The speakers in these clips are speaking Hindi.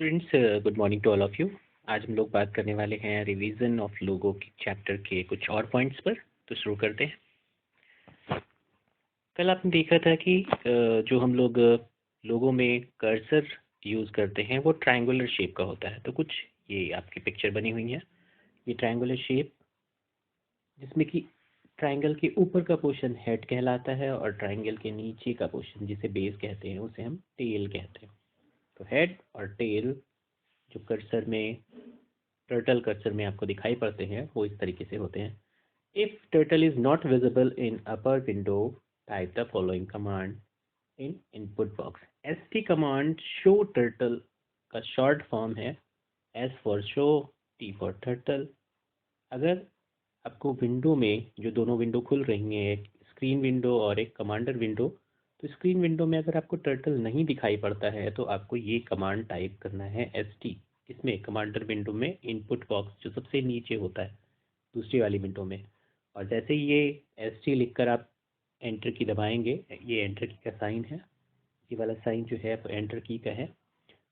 Students, good morning to all of you. आज हम लोग बात करने वाले हैं रिवीजन ऑफ लोगो के चैप्टर के कुछ और पॉइंट्स पर। तो शुरू करते हैं। कल आपने देखा था कि जो हम लोग लोगो में कर्सर यूज़ करते हैं वो ट्रायंगुलर शेप का होता है। तो कुछ ये आपकी पिक्चर बनी हुई है, ये ट्रायंगुलर शेप जिसमें कि ट्रायंगल के ऊपर का पोर्शन हेड कहलाता है और ट्रायंगल के नीचे का पोर्शन जिसे बेस कहते हैं उसे हम टेल कहते हैं। तो हेड और टेल जो कर्सर में टर्टल कर्सर में आपको दिखाई पड़ते हैं वो इस तरीके से होते हैं। If turtle is not visible in upper window, type the following command in input box. st command show turtle का शॉर्ट फॉर्म है s for show, t for turtle. अगर आपको विंडो में जो दोनों विंडो खुल रही हैं, एक स्क्रीन विंडो और एक कमांडर विंडो, तो स्क्रीन विंडो में अगर आपको टर्टल नहीं दिखाई पड़ता है तो आपको ये कमांड टाइप करना है st। इसमें कमांडर विंडो में इनपुट बॉक्स जो सबसे नीचे होता है दूसरी वाली विंडो में, और जैसे ही ये st लिखकर आप एंटर की दबाएंगे, ये एंटर की का साइन है, ये वाला साइन जो है वो एंटर की का है।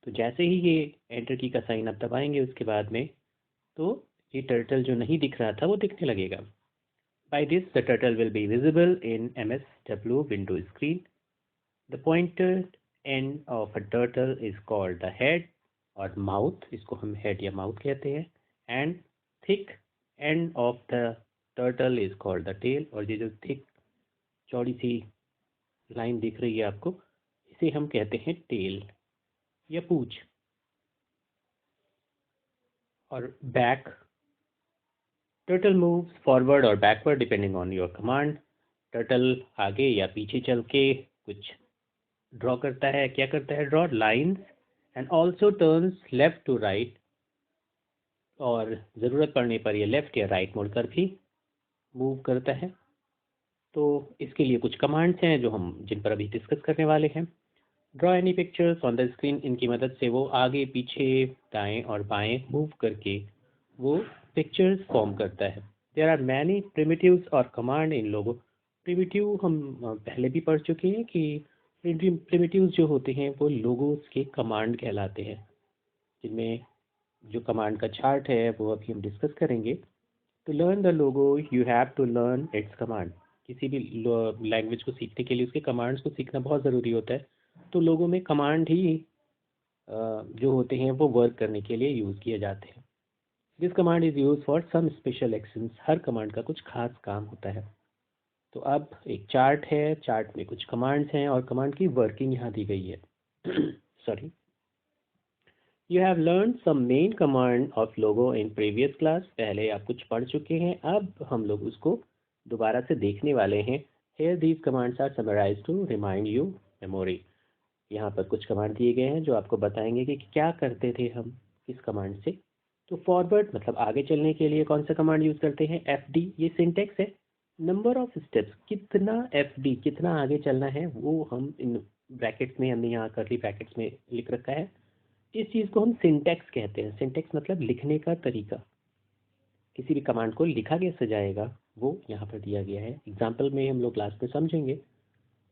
तो जैसे ही ये एंटर की का साइन आप दबाएंगे उसके बाद में, तो ये टर्टल जो नहीं दिख रहा था वो दिखने लगेगा। By this, the turtle will be visible in MSW window screen. The pointed end of a turtle is called the head और mouth, इसको हम head या mouth कहते हैं, and thick end of the turtle is called the tail। और ये जो thick चौड़ी सी लाइन दिख रही है आपको, इसे हम कहते हैं tail या पूंछ। और back, टर्टल मूव्स फॉरवर्ड और backward depending on your command. Turtle आगे या पीछे चल के कुछ ड्रॉ करता है। क्या करता है? Draw lines and also turns left to right, और ज़रूरत पड़ने पर ये लेफ्ट या राइट मुड़कर भी मूव करता है। तो इसके लिए कुछ कमांड्स हैं जो हम जिन पर अभी डिस्कस करने वाले हैं। Draw any pictures on the screen, इनकी मदद से वो आगे पीछे दाएं और बाएं मूव करके वो पिक्चर्स फॉर्म करता है। देयर आर मैनी प्रिमिटिव्स और कमांड इन लोगो। प्रिमिटिव हम पहले भी पढ़ चुके हैं कि प्रिमिटिव्स जो होते हैं वो लोगोस के कमांड कहलाते हैं, जिनमें जो कमांड का चार्ट है वो अभी हम डिस्कस करेंगे। To learn the logo you have to learn its command. किसी भी लैंग्वेज को सीखने के लिए उसके कमांड्स को सीखना बहुत ज़रूरी होता है। तो लोगों में कमांड ही जो होते हैं वो वर्क करने के लिए यूज़ किए जाते हैं। This command is use for some special actions. हर कमांड का कुछ खास काम होता है। तो अब एक चार्ट है, चार्ट में कुछ कमांड्स हैं और कमांड की वर्किंग यहाँ दी गई है। Sorry, you have learn some main command of logo in previous class. पहले आप कुछ पढ़ चुके हैं, अब हम लोग उसको दोबारा से देखने वाले हैं। Here these commands are summarise to remind you memory. यहाँ पर कुछ कमांड दिए गए हैं जो आपको बताएंगे कि क्या करते थे हम इस कमांड से। तो फॉरवर्ड मतलब आगे चलने के लिए कौन सा कमांड यूज़ करते हैं? FD, ये सिंटेक्स है। नंबर ऑफ स्टेप्स, कितना FD, कितना आगे चलना है, वो हम इन ब्रैकेट्स में, हमने यहाँ करली ब्रैकेट्स में लिख रखा है। इस चीज़ को हम सिंटेक्स कहते हैं। सिंटेक्स मतलब लिखने का तरीका। किसी भी कमांड को लिखा कैसे जाएगा वो यहाँ पर दिया गया है। एग्जाम्पल में हम लोग क्लास में समझेंगे।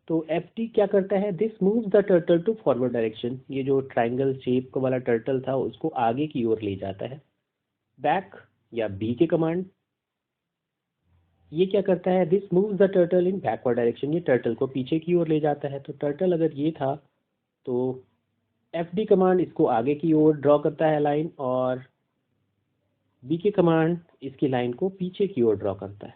तो FD क्या करता है? This moves the turtle to forward direction. ये जो ट्राइंगल शेप वाला टर्टल था उसको आगे की ओर ले जाता है। बैक या B के कमांड, ये क्या करता है? This moves the turtle in backward direction. ये टर्टल को पीछे की ओर ले जाता है। तो टर्टल अगर ये था तो FD कमांड इसको आगे की ओर ड्रॉ करता है लाइन, और B के कमांड इसकी लाइन को पीछे की ओर ड्रॉ करता है।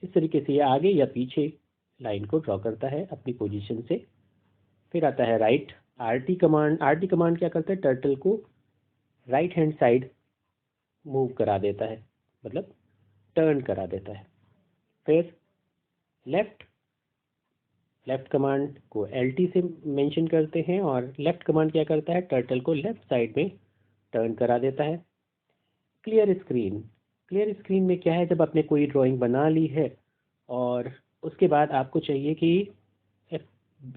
इस तरीके से ये आगे या पीछे लाइन को ड्रॉ करता है अपनी पोजीशन से। फिर आता है right, RT command. RT command क्या करता है? टर्टल को राइट हैंड साइड मूव करा देता है, मतलब टर्न करा देता है। फिर लेफ्ट, लेफ्ट कमांड को LT से मेंशन करते हैं, और लेफ्ट कमांड क्या करता है? टर्टल को लेफ्ट साइड में टर्न करा देता है। क्लियर स्क्रीन, क्लियर स्क्रीन में क्या है? जब आपने कोई ड्राइंग बना ली है और उसके बाद आपको चाहिए कि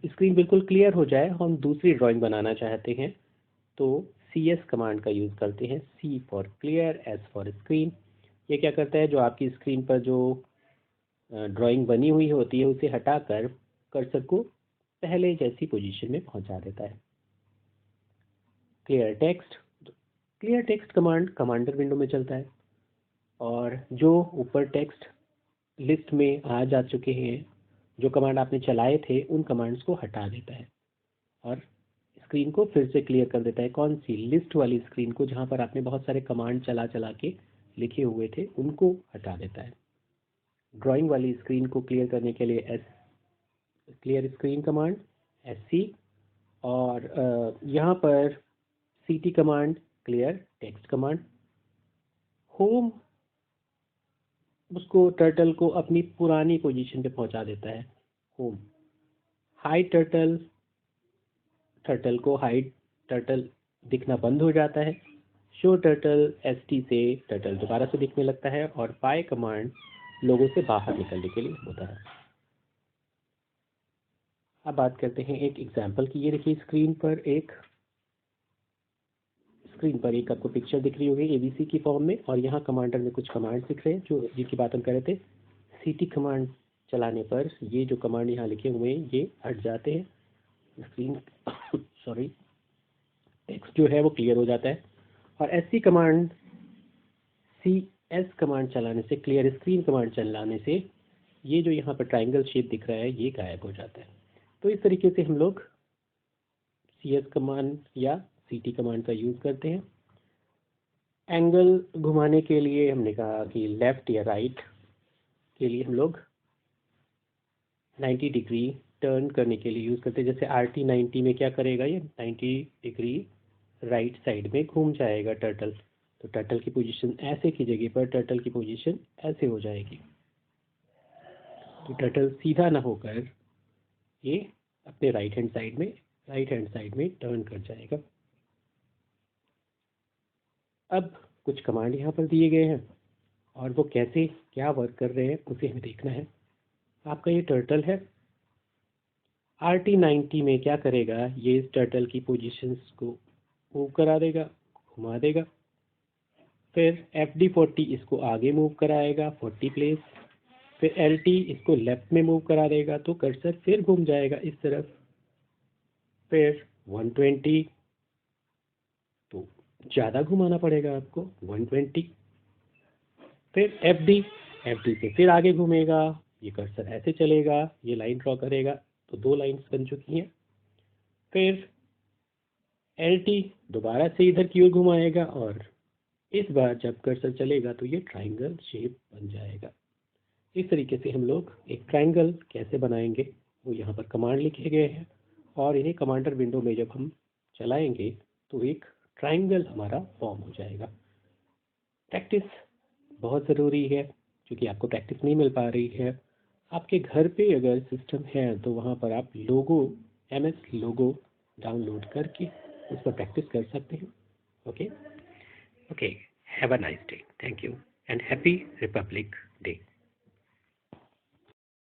स्क्रीन बिल्कुल क्लियर हो जाए, हम दूसरी ड्राइंग बनाना चाहते हैं, तो CS कमांड का यूज़ करते हैं। C for clear, S for screen. ये क्या करता है? जो आपकी स्क्रीन पर जो ड्राइंग बनी हुई होती है उसे हटाकर कर्सर को पहले जैसी पोजीशन में पहुंचा देता है। Clear text. Clear text command commander window में चलता है और जो ऊपर टेक्स्ट लिस्ट में आ जा चुके हैं, जो कमांड आपने चलाए थे, उन कमांड्स को हटा देता है और स्क्रीन को फिर से क्लियर कर देता है। कौन सी? लिस्ट वाली स्क्रीन को, जहाँ पर आपने बहुत सारे कमांड चला चला के लिखे हुए थे, उनको हटा देता है। ड्राइंग वाली स्क्रीन को क्लियर करने के लिए क्लियर स्क्रीन कमांड SC, और यहाँ पर CT command clear text command. Home उसको टर्टल को अपनी पुरानी पोजीशन पे पहुंचा देता है, होम। हाइड टर्टल, टर्टल को हाइड, टर्टल दिखना बंद हो जाता है। शो टर्टल, ST से टर्टल दोबारा से दिखने लगता है। और बाय कमांड लोगों से बाहर निकलने के लिए होता है। अब बात करते हैं एक एग्जाम्पल की। ये देखिए स्क्रीन पर एक आपको पिक्चर दिख रही होगी ABC की फॉर्म में, और यहाँ कमांडर में कुछ कमांड दिख रहे हैं जो जिनकी बात हम कर रहे थे। CT कमांड चलाने पर ये जो कमांड यहाँ लिखे हुए हैं ये हट जाते हैं। स्क्रीन सॉरी टेक्स्ट जो है वो क्लियर हो जाता है। और SC कमांड, CS कमांड चलाने से, क्लियर स्क्रीन कमांड चलाने से, ये जो यहाँ पर ट्राइंगल शेप दिख रहा है ये गायब हो जाता है। तो इस तरीके से हम लोग CS कमांड या CT कमांड का यूज़ करते हैं। एंगल घुमाने के लिए हमने कहा कि लेफ़्ट या राइट के लिए हम लोग 90 डिग्री टर्न करने के लिए यूज़ करते हैं। जैसे RT 90 में क्या करेगा, ये 90 डिग्री राइट साइड में घूम जाएगा टर्टल। तो टर्टल की पोजीशन ऐसे की जगह पर टर्टल की पोजीशन ऐसे हो जाएगी, तो टर्टल सीधा ना होकर ये अपने राइट हैंड साइड में टर्न कर जाएगा। अब कुछ कमांड यहाँ पर दिए गए हैं और वो कैसे क्या वर्क कर रहे हैं उसे हमें देखना है। आपका ये टर्टल है, RT 90 में क्या करेगा, ये इस टर्टल की पोजीशंस को मूव करा देगा, घुमा देगा। फिर FD 40 इसको आगे मूव कराएगा 40 प्लेस। फिर LT इसको लेफ्ट में मूव करा देगा, तो कर्सर फिर घूम जाएगा इस तरफ। फिर 120, तो ज़्यादा घुमाना पड़ेगा आपको, 120। फिर FD से फिर आगे घूमेगा, ये कर्सर ऐसे चलेगा, ये लाइन ड्रॉ करेगा, तो 2 लाइन्स बन चुकी हैं। फिर LT दोबारा से इधर की ओर घुमाएगा और इस बार जब कर्सर चलेगा तो ये ट्राइंगल शेप बन जाएगा। इस तरीके से हम लोग एक ट्राइंगल कैसे बनाएंगे वो यहाँ पर कमांड लिखे गए हैं, और इन्हें कमांडर विंडो में जब हम चलाएंगे तो एक ट्राइंगल हमारा फॉर्म हो जाएगा। प्रैक्टिस बहुत ज़रूरी है, क्योंकि आपको प्रैक्टिस नहीं मिल पा रही है। आपके घर पे अगर सिस्टम है तो वहाँ पर आप MS लोगो डाउनलोड करके उस पर प्रैक्टिस कर सकते हैं। Okay, have a nice day, thank you and happy Republic day.